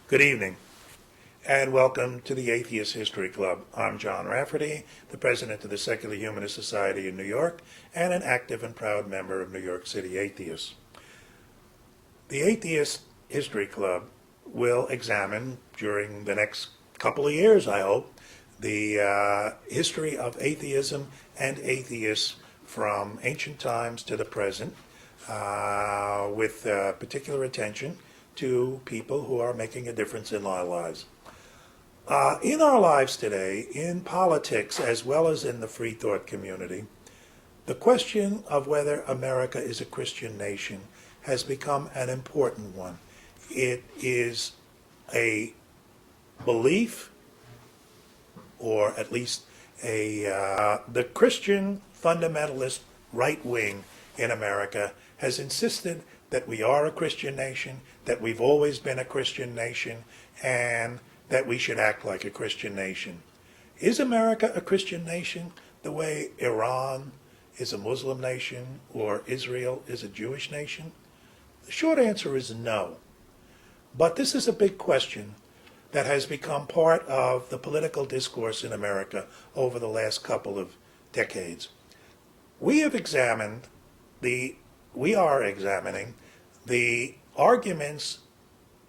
Good evening, and welcome to the Atheist History Club. I'm John Rafferty, the president of the Secular Humanist Society in New York, and an active and proud member of New York City Atheists. The Atheist History Club will examine, during the next couple of years, I hope, the history of atheism and atheists from ancient times to the present, with particular attention to people who are making a difference in our lives. In our lives today, in politics as well as in the free thought community, the question of whether America is a Christian nation has become an important one. It is a belief, or at least the Christian fundamentalist right wing in America has insisted that we are a Christian nation, that we've always been a Christian nation, and that we should act like a Christian nation. Is America a Christian nation the way Iran is a Muslim nation or Israel is a Jewish nation? The short answer is no. But this is a big question that has become part of the political discourse in America over the last couple of decades. We are examining the arguments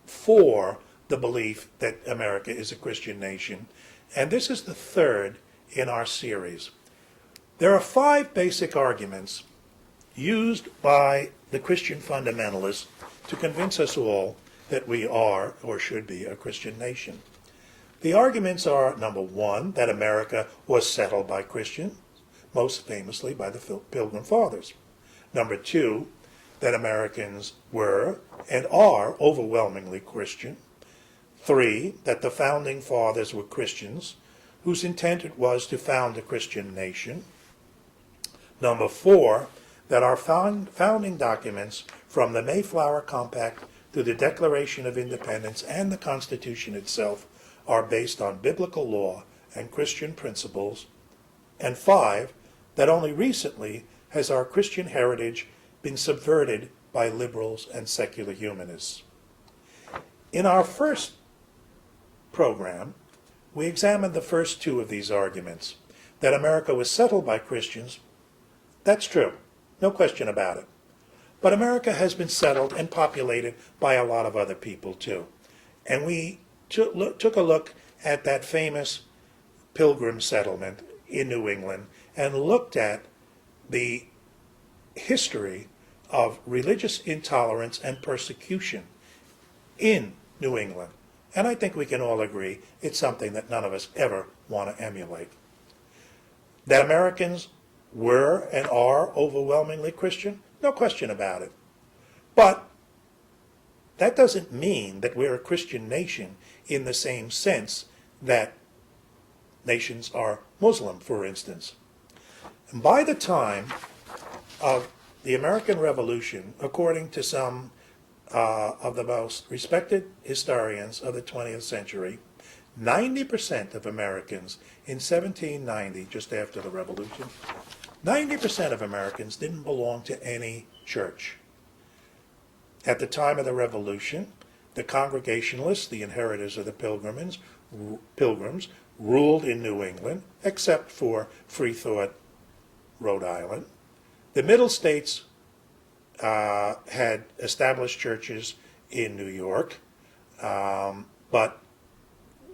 for the belief that America is a Christian nation, and this is the third in our series. There are 5 basic arguments used by the Christian fundamentalists to convince us all that we are or should be a Christian nation. The arguments are, number 1, that America was settled by Christians, most famously by the Pilgrim Fathers. Number 2, that Americans were and are overwhelmingly Christian. 3, that the founding fathers were Christians, whose intent it was to found a Christian nation. Number 4, that our founding documents, from the Mayflower Compact to the Declaration of Independence and the Constitution itself, are based on biblical law and Christian principles. And 5, that only recently has our Christian heritage been subverted by liberals and secular humanists. In our first program, we examined the first 2 of these arguments. That America was settled by Christians, that's true, no question about it. But America has been settled and populated by a lot of other people too. And we took a look at that famous Pilgrim settlement in New England and looked at the history of religious intolerance and persecution in New England. And I think we can all agree it's something that none of us ever want to emulate. That Americans were and are overwhelmingly Christian, no question about it. But that doesn't mean that we're a Christian nation in the same sense that nations are Muslim, for instance. And by the time of the American Revolution, according to some of the most respected historians of the 20th century, 90% of Americans in 1790, just after the Revolution, 90% of Americans didn't belong to any church. At the time of the Revolution, the Congregationalists, the inheritors of the Pilgrims, ruled in New England, except for Free Thought, Rhode Island. The Middle States had established churches in New York, but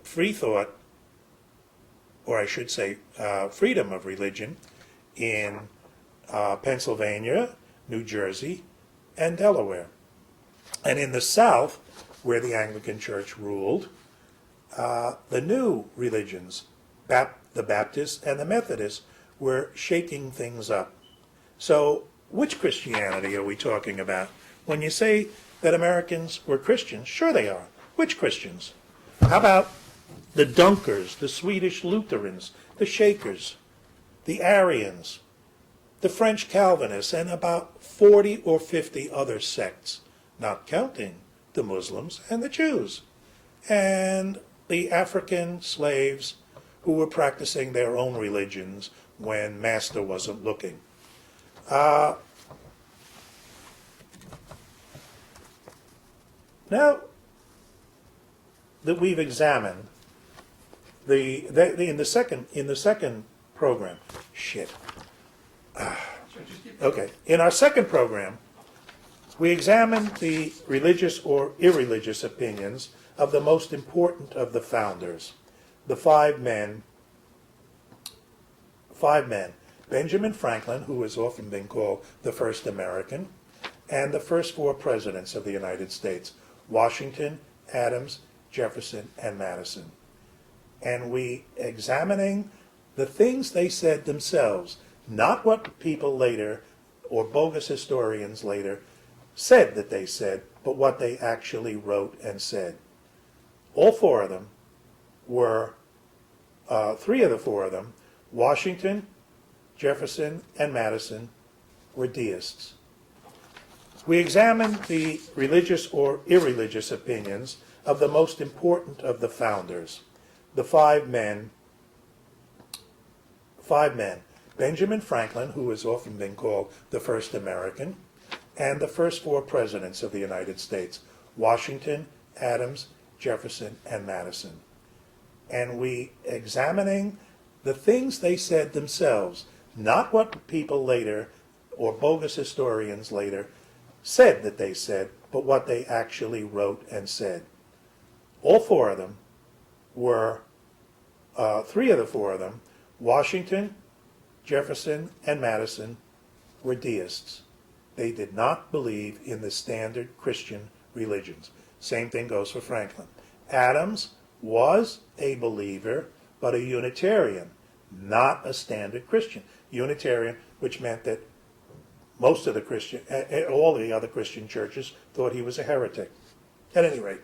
free thought, or I should say freedom of religion, in Pennsylvania, New Jersey, and Delaware. And in the South, where the Anglican Church ruled, the new religions, the Baptists and the Methodists, were shaking things up. So which Christianity are we talking about? When you say that Americans were Christians, sure they are. Which Christians? How about the Dunkers, the Swedish Lutherans, the Shakers, the Arians, the French Calvinists, and about 40 or 50 other sects, not counting the Muslims and the Jews, and the African slaves who were practicing their own religions when Master wasn't looking. Now, that we've examined in the second program, okay, in our second program, we examined the religious or irreligious opinions of the most important of the founders, the five men, Benjamin Franklin, who has often been called the first American, and the first four presidents of the United States, Washington, Adams, Jefferson, and Madison. And we examining the things they said themselves, not what people later, or bogus historians later, said that they said, but what they actually wrote and said. All four of them were, three of the four of them, Washington, Jefferson, and Madison, were deists. We examined the religious or irreligious opinions of the most important of the founders, the five men, Benjamin Franklin, who has often been called the first American, and the first four presidents of the United States, Washington, Adams, Jefferson, and Madison. And we examining the things they said themselves, not what people later, or bogus historians later, said that they said, but what they actually wrote and said. All four of them were, three of the four of them, Washington, Jefferson, and Madison, were deists. They did not believe in the standard Christian religions. Same thing goes for Franklin. Adams was a believer, but a Unitarian, not a standard Christian. Unitarian, which meant that most of the Christian, all the other Christian churches thought he was a heretic. At any rate,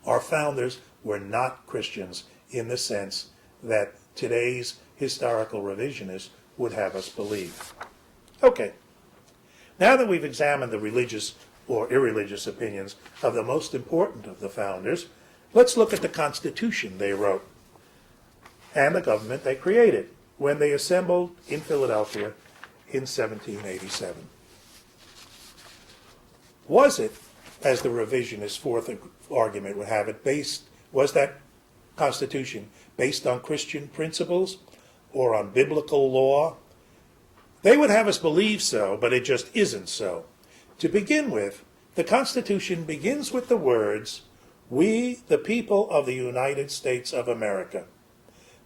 our founders were not Christians in the sense that today's historical revisionists would have us believe. Okay, now that we've examined the religious or irreligious opinions of the most important of the founders, let's look at the Constitution they wrote and the government they created when they assembled in Philadelphia in 1787. Was it, as the revisionist fourth argument would have it, was that Constitution based on Christian principles or on biblical law? They would have us believe so, but it just isn't so. To begin with, the Constitution begins with the words, "We, the people of the United States of America."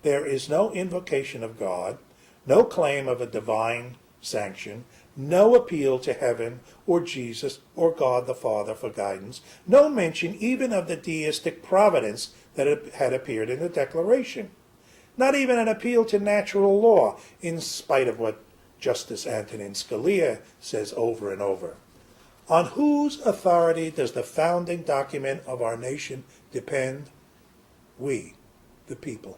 There is no invocation of God, no claim of a divine sanction, no appeal to heaven or Jesus or God the Father for guidance, no mention even of the deistic providence that had appeared in the Declaration. Not even an appeal to natural law, in spite of what Justice Antonin Scalia says over and over. On whose authority does the founding document of our nation depend? We, the people.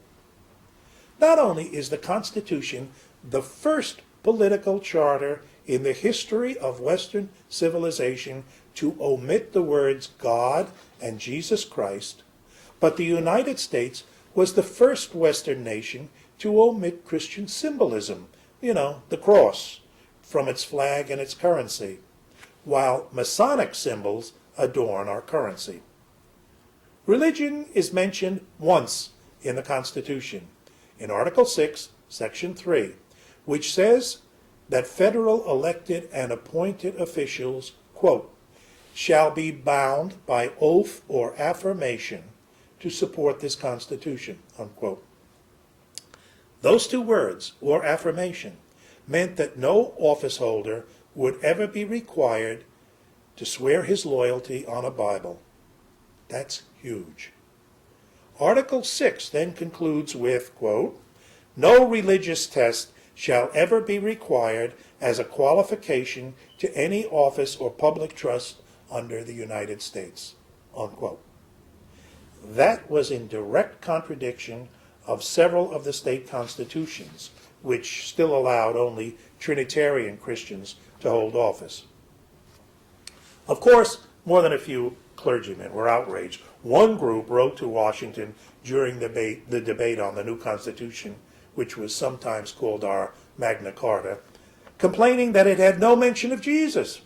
Not only is the Constitution the first political charter in the history of Western civilization to omit the words God and Jesus Christ, but the United States was the first Western nation to omit Christian symbolism, the cross, from its flag and its currency, while Masonic symbols adorn our currency. Religion is mentioned once in the Constitution, in Article 6, Section 3, which says that federal elected and appointed officials, quote, shall be bound by oath or affirmation to support this Constitution, unquote. Those two words, or affirmation, meant that no office holder would ever be required to swear his loyalty on a Bible. That's huge. Article 6 then concludes with, quote, no religious test shall ever be required as a qualification to any office or public trust under the United States, unquote. That was in direct contradiction of several of the state constitutions, which still allowed only Trinitarian Christians to hold office. Of course, more than a few clergymen were outraged. One group wrote to Washington during the debate on the new Constitution, which was sometimes called our Magna Carta, complaining that it had no mention of Jesus.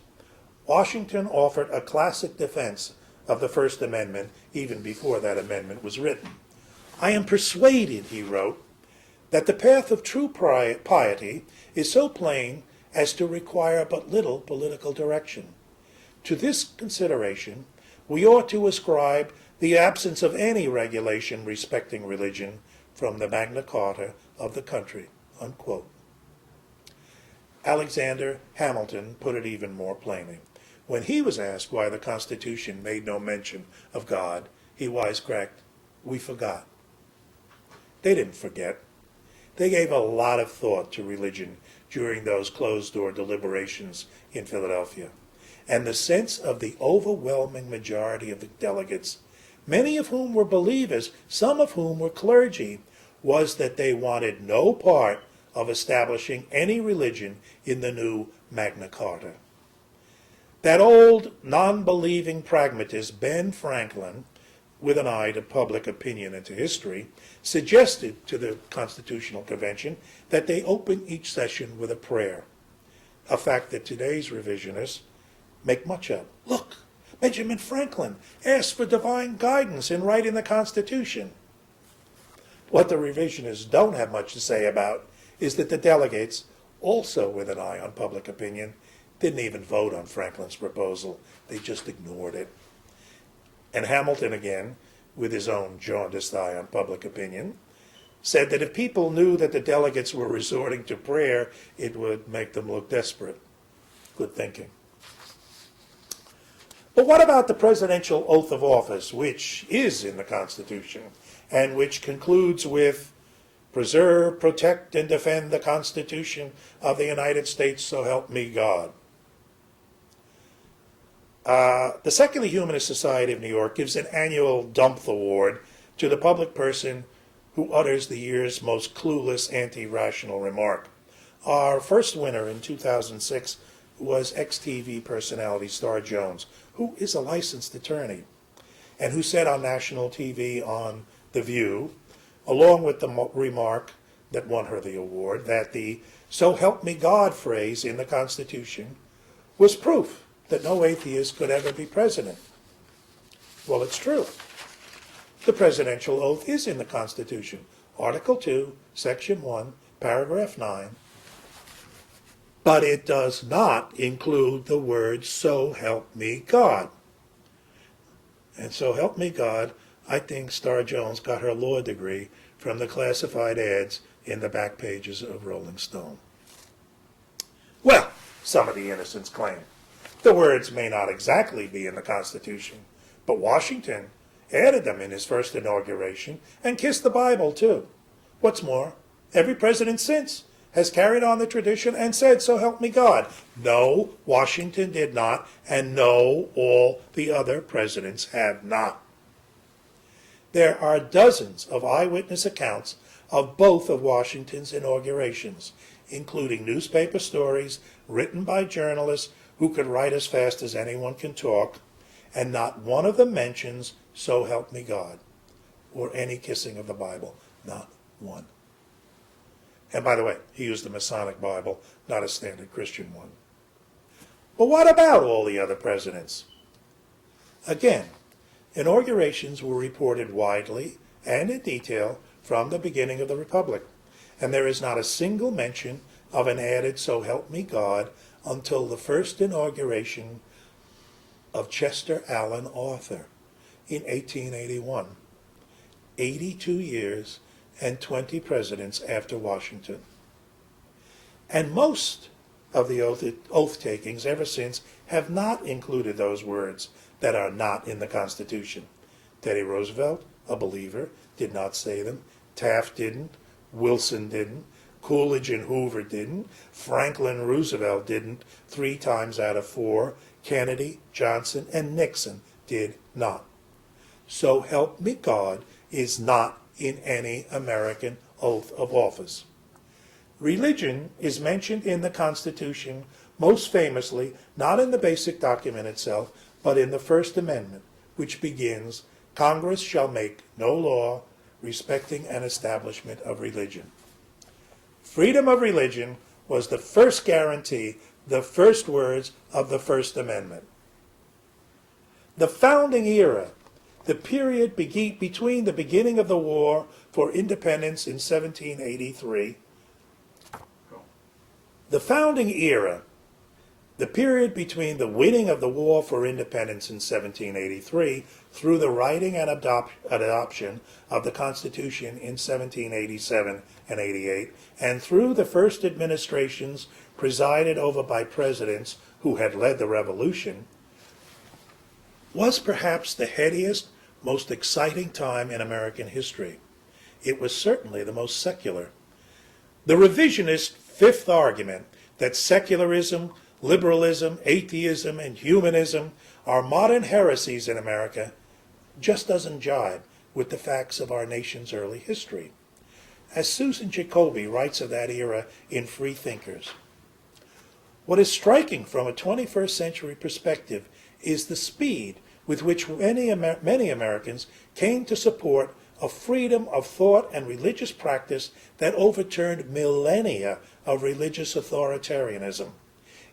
Washington offered a classic defense of the First Amendment even before that amendment was written. I am persuaded, he wrote, that the path of true piety is so plain as to require but little political direction. To this consideration, we ought to ascribe the absence of any regulation respecting religion from the Magna Carta of the country, unquote. Alexander Hamilton put it even more plainly. When he was asked why the Constitution made no mention of God, he wisecracked, "We forgot." They didn't forget. They gave a lot of thought to religion during those closed-door deliberations in Philadelphia. And the sense of the overwhelming majority of the delegates, many of whom were believers, some of whom were clergy, was that they wanted no part of establishing any religion in the new Magna Carta. That old, non-believing pragmatist Ben Franklin, with an eye to public opinion and to history, suggested to the Constitutional Convention that they open each session with a prayer, a fact that today's revisionists make much of. Look, Benjamin Franklin asked for divine guidance in writing the Constitution. What the revisionists don't have much to say about is that the delegates, also with an eye on public opinion, didn't even vote on Franklin's proposal. They just ignored it. And Hamilton, again, with his own jaundiced eye on public opinion, said that if people knew that the delegates were resorting to prayer, it would make them look desperate. Good thinking. But what about the presidential oath of office, which is in the Constitution, and which concludes with, "Preserve, protect, and defend the Constitution of the United States, so help me God"? The Secular Humanist Society of New York gives an annual Dump Award to the public person who utters the year's most clueless anti-rational remark. Our first winner in 2006 was ex-TV personality Star Jones, who is a licensed attorney, and who said on national TV on The View, along with the remark that won her the award, that the "so help me God" phrase in the Constitution was proof that no atheist could ever be president. Well, it's true. The presidential oath is in the Constitution, Article 2, Section 1, Paragraph 9, but it does not include the words, "so help me God." And "so help me God," I think Star Jones got her law degree from the classified ads in the back pages of Rolling Stone. Well, some of the innocents claim, the words may not exactly be in the Constitution, but Washington added them in his first inauguration and kissed the Bible, too. What's more, every president since has carried on the tradition and said, "so help me God." No, Washington did not, and no, all the other presidents have not. There are dozens of eyewitness accounts of both of Washington's inaugurations, including newspaper stories written by journalists who could write as fast as anyone can talk, and not one of them mentions "so help me God" or any kissing of the Bible. Not one. And by the way, he used the Masonic Bible, not a standard Christian one. But what about all the other presidents? Again, inaugurations were reported widely and in detail from the beginning of the Republic, and there is not a single mention of an added "so help me God" until the first inauguration of Chester Alan Arthur in 1881, 82 years and 20 presidents after Washington. And most of the oath-takings ever since have not included those words that are not in the Constitution. Teddy Roosevelt, a believer, did not say them. Taft didn't. Wilson didn't. Coolidge and Hoover didn't. Franklin Roosevelt didn't 3 times out of 4. Kennedy, Johnson, and Nixon did not. "So help me God" is not in any American oath of office. Religion is mentioned in the Constitution most famously not in the basic document itself, but in the First Amendment, which begins, "Congress shall make no law respecting an establishment of religion." Freedom of religion was the first guarantee, the first words of the First Amendment. The founding era, the period between the beginning of the war for independence in 1783, the founding era, the period between the winning of the war for independence in 1783 through the writing and adoption of the Constitution in 1787 and 88, and through the first administrations presided over by presidents who had led the revolution, was perhaps the headiest, most exciting time in American history. It was certainly the most secular. The revisionist fifth argument that secularism, liberalism, atheism, and humanism are modern heresies in America just doesn't jibe with the facts of our nation's early history. As Susan Jacoby writes of that era in Free Thinkers, what is striking from a 21st century perspective is the speed with which many Americans came to support a freedom of thought and religious practice that overturned millennia of religious authoritarianism.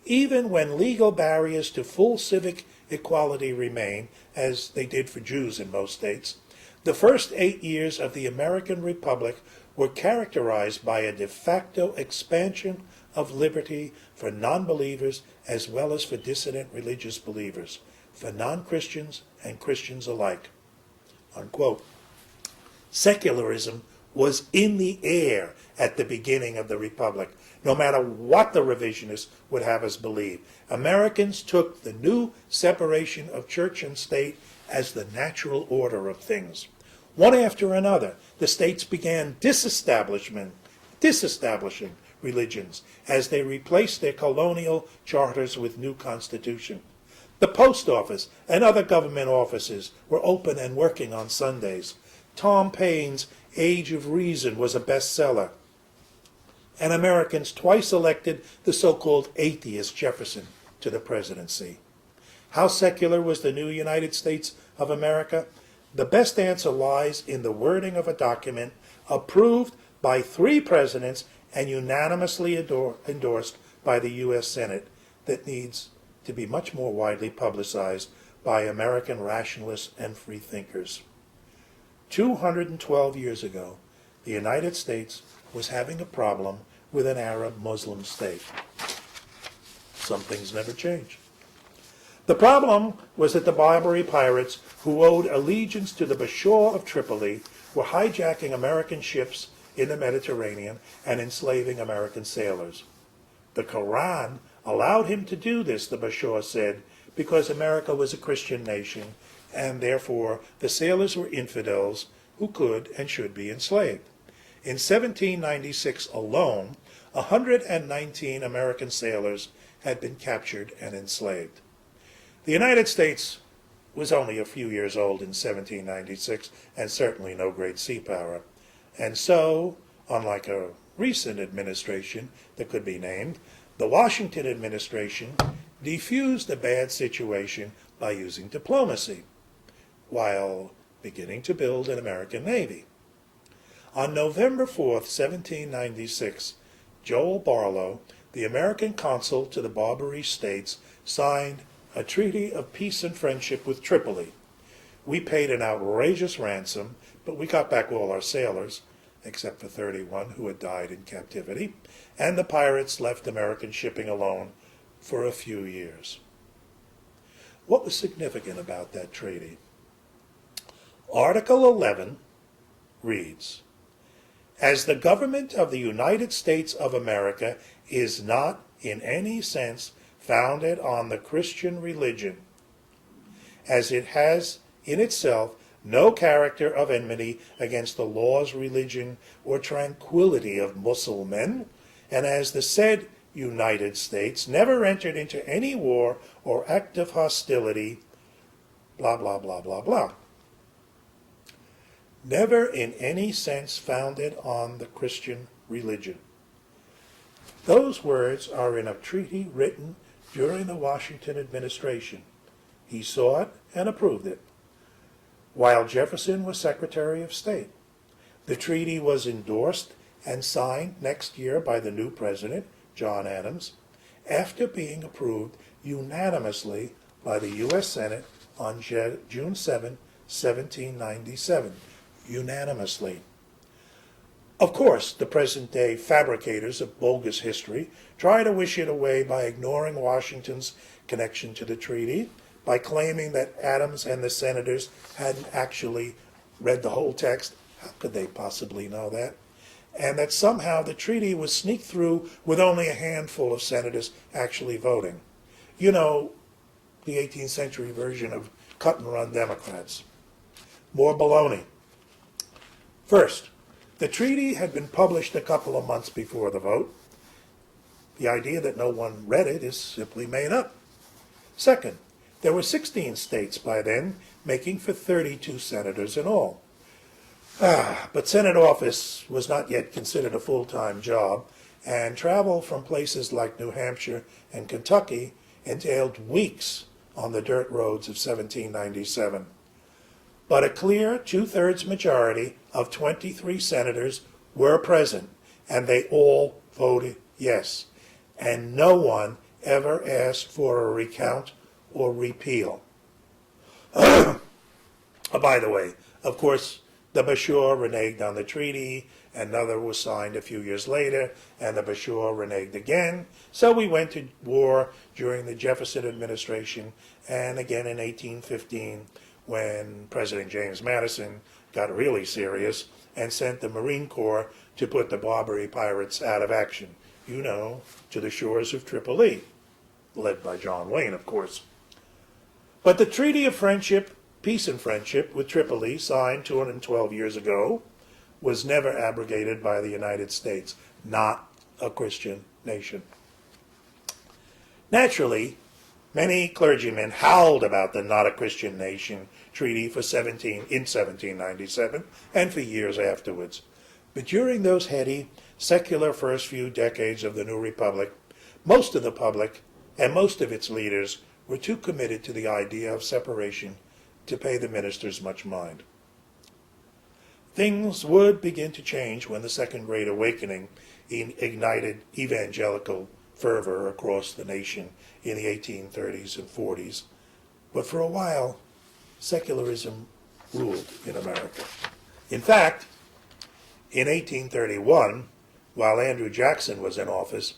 Even when legal barriers to full civic equality remain, as they did for Jews in most states, the first 8 years of the American Republic were characterized by a de facto expansion of liberty for non-believers as well as for dissident religious believers, for non-Christians and Christians alike." Unquote. Secularism was in the air at the beginning of the Republic, no matter what the revisionists would have us believe. Americans took the new separation of church and state as the natural order of things. One after another, the states began disestablishing religions as they replaced their colonial charters with new constitutions. The post office and other government offices were open and working on Sundays. Tom Paine's Age of Reason was a bestseller, and Americans twice elected the so-called atheist Jefferson to the presidency. How secular was the new United States of America? The best answer lies in the wording of a document approved by 3 presidents and unanimously endorsed by the U.S. Senate that needs to be much more widely publicized by American rationalists and free thinkers. 212 years ago, the United States was having a problem with an Arab Muslim state. Some things never change. The problem was that the Barbary pirates, who owed allegiance to the Bashaw of Tripoli, were hijacking American ships in the Mediterranean and enslaving American sailors. The Quran allowed him to do this, the Bashaw said, because America was a Christian nation, and therefore the sailors were infidels who could and should be enslaved. In 1796 alone, 119 American sailors had been captured and enslaved. The United States was only a few years old in 1796, and certainly no great sea power. And so, unlike a recent administration that could be named, the Washington administration defused the bad situation by using diplomacy, while beginning to build an American Navy. On November 4th, 1796, Joel Barlow, the American consul to the Barbary States, signed a treaty of peace and friendship with Tripoli. We paid an outrageous ransom, but we got back all our sailors, except for 31 who had died in captivity, and the pirates left American shipping alone for a few years. What was significant about that treaty? Article 11 reads, "As the government of the United States of America is not in any sense founded on the Christian religion, as it has in itself no character of enmity against the laws, religion, or tranquility of Mussulmen, and as the said United States never entered into any war or act of hostility," blah, blah, blah, blah, blah. Never in any sense founded on the Christian religion. Those words are in a treaty written during the Washington administration. He saw it and approved it, while Jefferson was Secretary of State. The treaty was endorsed and signed next year by the new president, John Adams, after being approved unanimously by the U.S. Senate on June 7, 1797, unanimously. Of course, the present-day fabricators of bogus history try to wish it away by ignoring Washington's connection to the treaty, by claiming that Adams and the senators hadn't actually read the whole text. How could they possibly know that? And that somehow the treaty was sneaked through with only a handful of senators actually voting. You know, the 18th century version of cut-and-run Democrats. More baloney. First, the treaty had been published a couple of months before the vote. The idea that no one read it is simply made up. Second, there were 16 states by then, making for 32 senators in all. But Senate office was not yet considered a full-time job, and travel from places like New Hampshire and Kentucky entailed weeks on the dirt roads of 1797. But a clear two-thirds majority of 23 senators were present, and they all voted yes. And no one ever asked for a recount or repeal. By the way, of course, the Bashur reneged on the treaty, another was signed a few years later, and the Bashur reneged again. So we went to war during the Jefferson administration, and again in 1815, when President James Madison got really serious and sent the Marine Corps to put the Barbary pirates out of action, you know, to the shores of Tripoli, led by John Wayne, of course. But the Treaty of Friendship, Peace and Friendship with Tripoli, signed 212 years ago, was never abrogated by the United States, not a Christian nation. Naturally, many clergymen howled about the Not a Christian Nation Treaty in 1797 and for years afterwards. But during those heady, secular first few decades of the new republic, most of the public and most of its leaders were too committed to the idea of separation to pay the ministers much mind. Things would begin to change when the Second Great Awakening ignited evangelical fervor across the nation in the 1830s and 40s. But for a while, secularism ruled in America. In fact, in 1831, while Andrew Jackson was in office,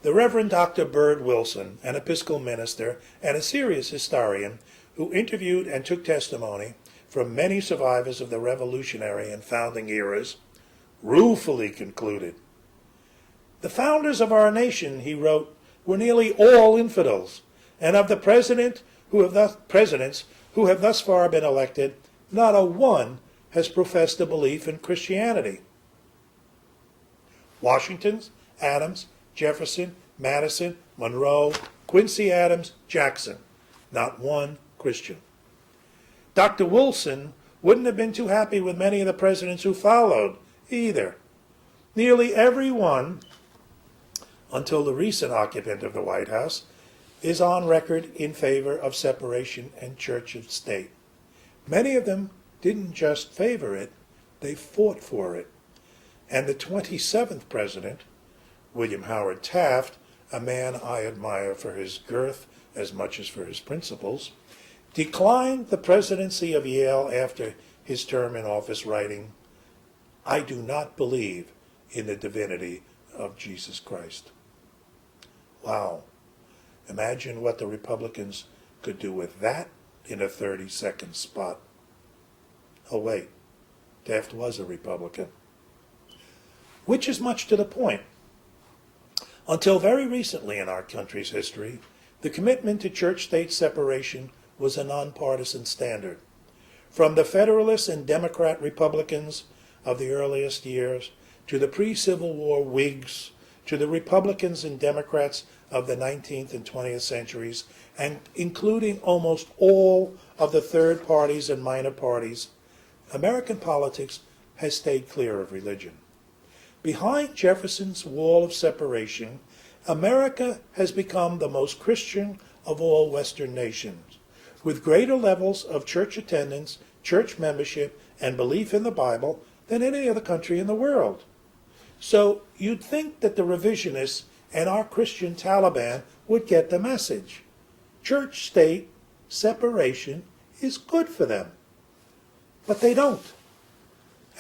the Reverend Dr. Bird Wilson, an Episcopal minister and a serious historian who interviewed and took testimony from many survivors of the Revolutionary and founding eras, ruefully concluded, "The founders of our nation," he wrote, "were nearly all infidels, and of the presidents who have thus far been elected, not a one has professed a belief in Christianity." Washington's, Adams, Jefferson, Madison, Monroe, Quincy Adams, Jackson, not one Christian. Dr. Wilson wouldn't have been too happy with many of the presidents who followed either. Nearly every one, until the recent occupant of the White House, is on record in favor of separation and church and state. Many of them didn't just favor it, they fought for it. And the 27th president, William Howard Taft, a man I admire for his girth as much as for his principles, declined the presidency of Yale after his term in office, writing, "I do not believe in the divinity of Jesus Christ." Wow. Imagine what the Republicans could do with that in a 30-second spot. Oh, wait. Taft was a Republican. Which is much to the point. Until very recently in our country's history, the commitment to church-state separation was a nonpartisan standard. From the Federalists and Democrat Republicans of the earliest years, to the pre-Civil War Whigs, to the Republicans and Democrats of the 19th and 20th centuries, and including almost all of the third parties and minor parties, American politics has stayed clear of religion. Behind Jefferson's wall of separation, America has become the most Christian of all Western nations, with greater levels of church attendance, church membership, and belief in the Bible than any other country in the world. So you'd think that the revisionists and our Christian Taliban would get the message. Church-state separation is good for them. But they don't.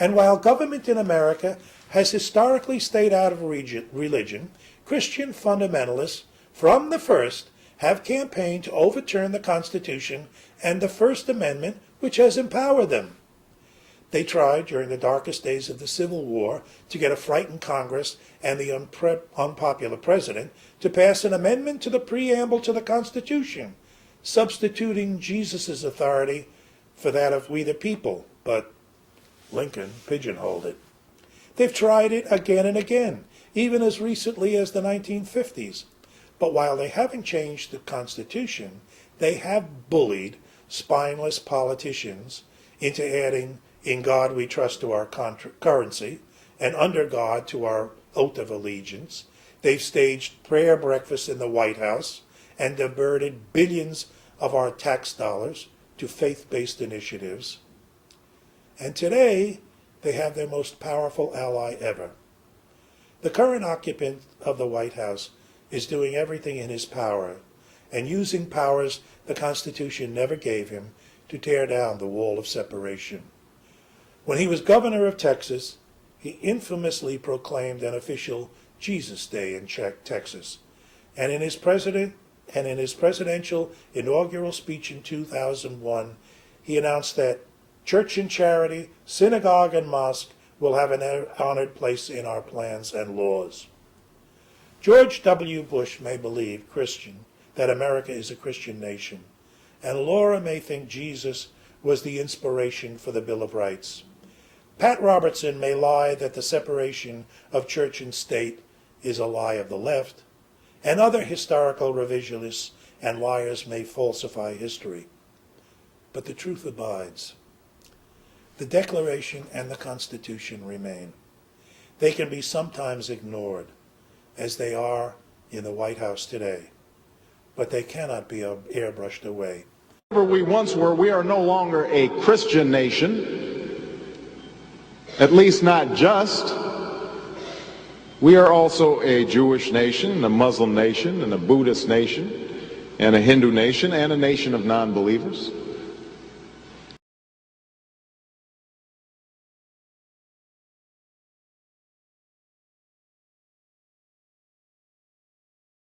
And while government in America has historically stayed out of religion, Christian fundamentalists from the first have campaigned to overturn the Constitution and the First Amendment, which has empowered them. They tried during the darkest days of the Civil War to get a frightened Congress and the unpopular president to pass an amendment to the preamble to the Constitution, substituting Jesus' authority for that of we the people, but Lincoln pigeonholed it. They've tried it again and again, even as recently as the 1950s. But while they haven't changed the Constitution, they have bullied spineless politicians into adding "in God we trust" to our currency and "under God" to our oath of allegiance. They've staged prayer breakfasts in the White House and diverted billions of our tax dollars to faith-based initiatives. And today, they have their most powerful ally ever. The current occupant of the White House is doing everything in his power and using powers the Constitution never gave him to tear down the wall of separation. When he was governor of Texas, he infamously proclaimed an official Jesus Day in Texas. And in his presidential inaugural speech in 2001, he announced that church and charity, synagogue and mosque will have an honored place in our plans and laws. George W. Bush may believe, Christian, that America is a Christian nation, and Laura may think Jesus was the inspiration for the Bill of Rights. Pat Robertson may lie that the separation of church and state is a lie of the left, and other historical revisionists and liars may falsify history. But the truth abides. The Declaration and the Constitution remain. They can be sometimes ignored, as they are in the White House today, but they cannot be airbrushed away. Whatever we once were, we are no longer a Christian nation, at least not just. We are also a Jewish nation, a Muslim nation, and a Buddhist nation, and a Hindu nation, and a nation of non-believers.